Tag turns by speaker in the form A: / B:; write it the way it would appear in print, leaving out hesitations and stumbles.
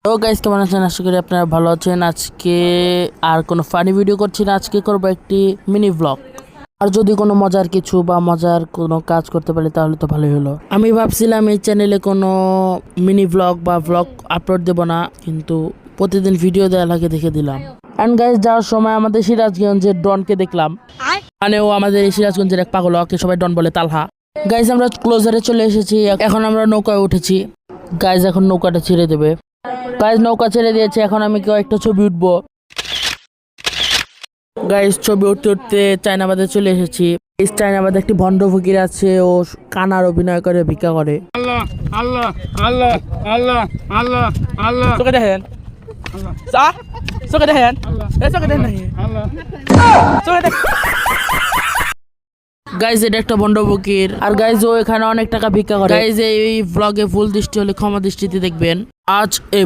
A: তো গাইস কেমন আছেন? আশা করি আপনারা ভালো আছেন। আজকে আর কোনো ফানি ভিডিও করছি না, আজকে করবো একটি মিনি ব্লগ। আর যদি কোনো মজার কিছু বা মজার কোনো কাজ করতে পারি তাহলে তো ভালোই হলো। আমি ভাবছিলাম এই চ্যানেলে কোনো মিনি ব্লগ বা ব্লগ আপলোড দেব না, কিন্তু প্রতিদিন ভিডিও দেওয়া লাগে দেখে দিলাম। অ্যান্ড গাইস যাওয়ার সময় আমাদের সিরাজগঞ্জের ডনকে দেখলাম, মানে ও আমাদের এই সিরাজগঞ্জের এক পাগল, ওকে সবাই ডন বলে, তালহা। গাইস আমরা ক্লোজারে চলে এসেছি, এখন আমরা নৌকায় উঠেছি। গাইস এখন নৌকাটা ছেড়ে দেবে। গাইস নৌকা ছেড়ে দিয়েছে, এখন আমি কয়েকটা ছবি উঠবো। গাইস ছবি উঠতে উঠতে চায়নাবাদে চলে এসেছি। এই চায়নাবাদে একটি ভণ্ড ফকির আছে, ও কানার অভিনয় করে ভিক্ষা করে।
B: আল্লাহ আল্লাহ আল্লাহ আল্লাহ আল্লাহ আল্লাহ
C: চোখে দেখেন চোখে দেখেন চোখে দেখেন চোখে দেখেন।
A: গাইস এটা একটা ভণ্ড ফকির, আর গাইস ও এখানে অনেক টাকা ভিক্ষা করে। গাইস এই ব্লগে ভুল দৃষ্টি হলে ক্ষমা দৃষ্টিতে দেখবেন। আজ এই